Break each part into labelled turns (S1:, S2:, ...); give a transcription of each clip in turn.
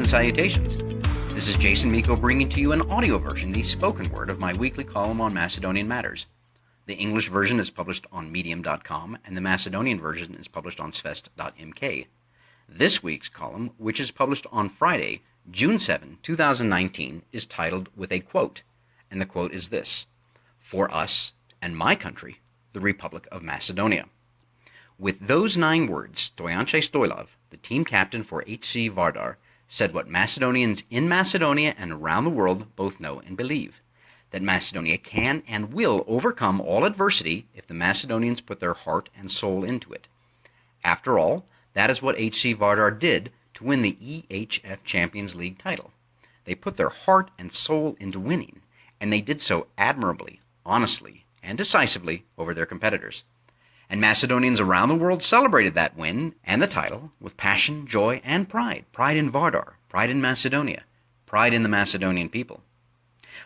S1: and salutations. This is Jason Miko bringing to you an audio version, the spoken word of my weekly column on Macedonian matters. The English version is published on Medium.com, and the Macedonian version is published on Svest.mk. This week's column, which is published on Friday, June 7, 2019, is titled with a quote, and the quote is this: "For us and my country, the Republic of Macedonia." With those 9 words, Stojan Stoilov, the team captain for HC Vardar, said what Macedonians in Macedonia and around the world both know and believe: that Macedonia can and will overcome all adversity if the Macedonians put their heart and soul into it. After all, that is what HC Vardar did to win the EHF Champions League title. They put their heart and soul into winning, and they did so admirably, honestly, and decisively over their competitors. And Macedonians around the world celebrated that win and the title with passion, joy, and pride. Pride in Vardar, pride in Macedonia, pride in the Macedonian people.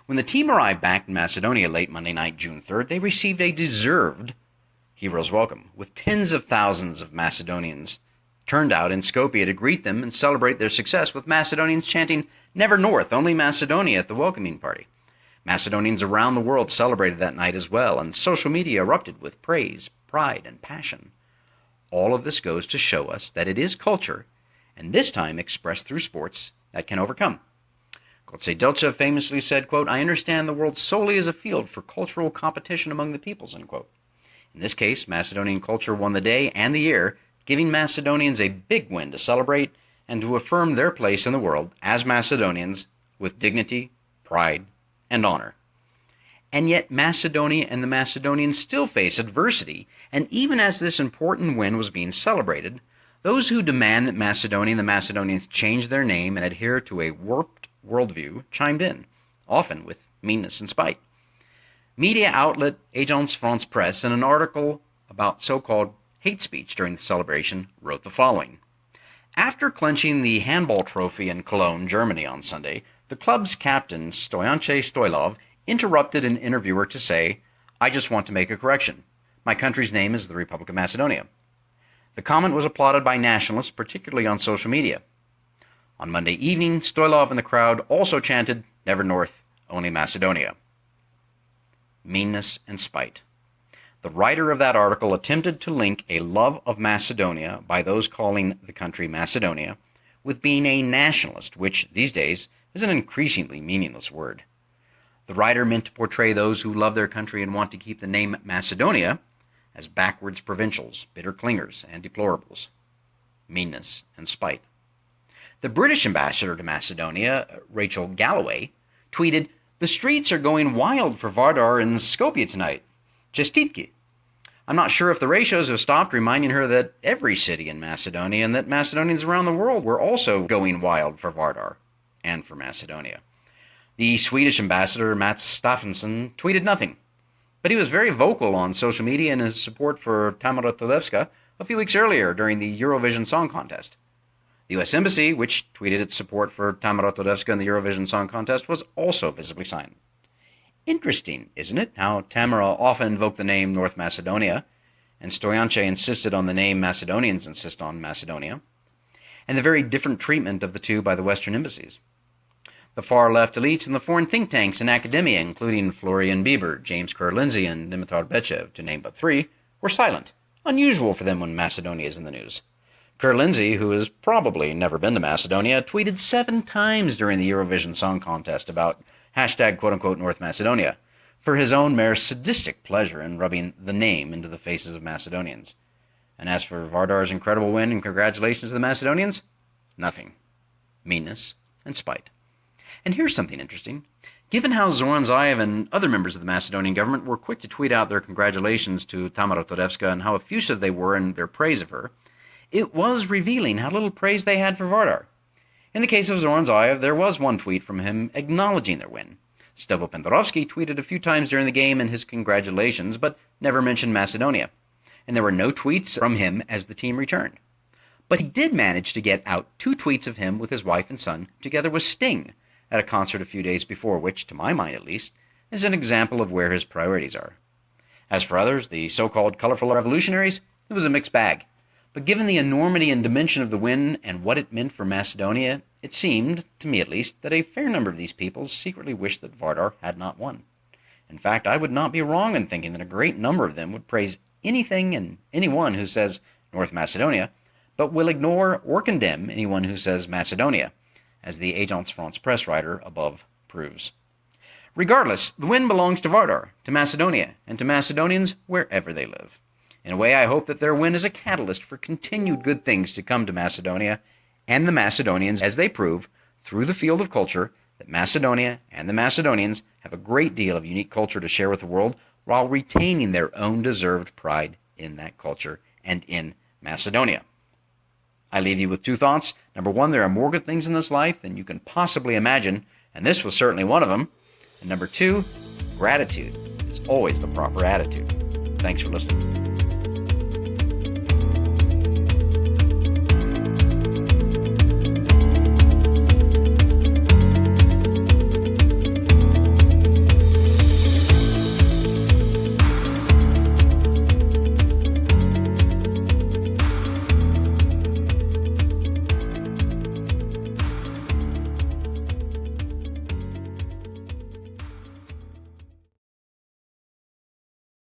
S1: When the team arrived back in Macedonia late Monday night, June 3rd, they received a deserved hero's welcome, with tens of thousands of Macedonians turned out in Skopje to greet them and celebrate their success, with Macedonians chanting, "Never North, only Macedonia," at the welcoming party. Macedonians around the world celebrated that night as well, and social media erupted with praise, pride, and passion. All of this goes to show us that it is culture, and this time expressed through sports, that can overcome. Goce Delcev famously said, quote, "I understand the world solely as a field for cultural competition among the peoples," end quote. In this case, Macedonian culture won the day and the year, giving Macedonians a big win to celebrate and to affirm their place in the world as Macedonians with dignity, pride, and honor. And yet Macedonia and the Macedonians still face adversity, and even as this important win was being celebrated, those who demand that Macedonia and the Macedonians change their name and adhere to a warped worldview chimed in, often with meanness and spite. Media outlet Agence France Presse, in an article about so-called hate speech during the celebration, wrote the following: "After clinching the handball trophy in Cologne, Germany on Sunday, the club's captain, Stojan Stoilov, interrupted an interviewer to say, 'I just want to make a correction. My country's name is the Republic of Macedonia.' The comment was applauded by nationalists, particularly on social media. On Monday evening, Stoilov and the crowd also chanted, 'Never North, only Macedonia.'" Meanness and spite. The writer of that article attempted to link a love of Macedonia by those calling the country Macedonia with being a nationalist, which, these days, is an increasingly meaningless word. The writer meant to portray those who love their country and want to keep the name Macedonia as backwards provincials, bitter clingers, and deplorables. Meanness and spite. The British ambassador to Macedonia, Rachel Galloway, tweeted, "The streets are going wild for Vardar in Skopje tonight. Čestitke." I'm not sure if the ratios have stopped reminding her that every city in Macedonia and that Macedonians around the world were also going wild for Vardar and for Macedonia. The Swedish ambassador, Mats Staffensen, tweeted nothing, but he was very vocal on social media in his support for Tamara Todevska a few weeks earlier during the Eurovision Song Contest. The U.S. Embassy, which tweeted its support for Tamara Todevska in the Eurovision Song Contest, was also visibly silent. Interesting, isn't it, how Tamara often invoked the name North Macedonia, and Stojanche insisted on the name Macedonians insist on Macedonia, and the very different treatment of the two by the Western embassies. The far-left elites and the foreign think tanks and academia, including Florian Bieber, James Kerr-Lindsey, and Dimitar Bechev, to name but 3, were silent, unusual for them when Macedonia is in the news. Kerr-Lindsey, who has probably never been to Macedonia, tweeted 7 times during the Eurovision Song Contest about hashtag quote-unquote North Macedonia, for his own mere sadistic pleasure in rubbing the name into the faces of Macedonians. And as for Vardar's incredible win and congratulations to the Macedonians, nothing. Meanness and spite. And here's something interesting. Given how Zoran Zaev and other members of the Macedonian government were quick to tweet out their congratulations to Tamara Todevska and how effusive they were in their praise of her, it was revealing how little praise they had for Vardar. In the case of Zoran Zaev, there was one tweet from him acknowledging their win. Stevo Pendarovski tweeted a few times during the game in his congratulations, but never mentioned Macedonia. And there were no tweets from him as the team returned. But he did manage to get out 2 tweets of him with his wife and son, together with Sting, at a concert a few days before, which, to my mind at least, is an example of where his priorities are. As for others, the so-called colorful revolutionaries, it was a mixed bag. But given the enormity and dimension of the win and what it meant for Macedonia It seemed, to me at least, that a fair number of these people secretly wished that Vardar had not won. In fact, I would not be wrong in thinking that a great number of them would praise anything and anyone who says North Macedonia, but will ignore or condemn anyone who says Macedonia, as the Agence France-Presse writer above proves. Regardless, the win belongs to Vardar, to Macedonia, and to Macedonians wherever they live. In a way, I hope that their win is a catalyst for continued good things to come to Macedonia and the Macedonians, as they prove, through the field of culture, that Macedonia and the Macedonians have a great deal of unique culture to share with the world while retaining their own deserved pride in that culture and in Macedonia. I leave you with two thoughts. Number one, there are more good things in this life than you can possibly imagine, and this was certainly one of them. And number two, gratitude is always the proper attitude. Thanks for listening.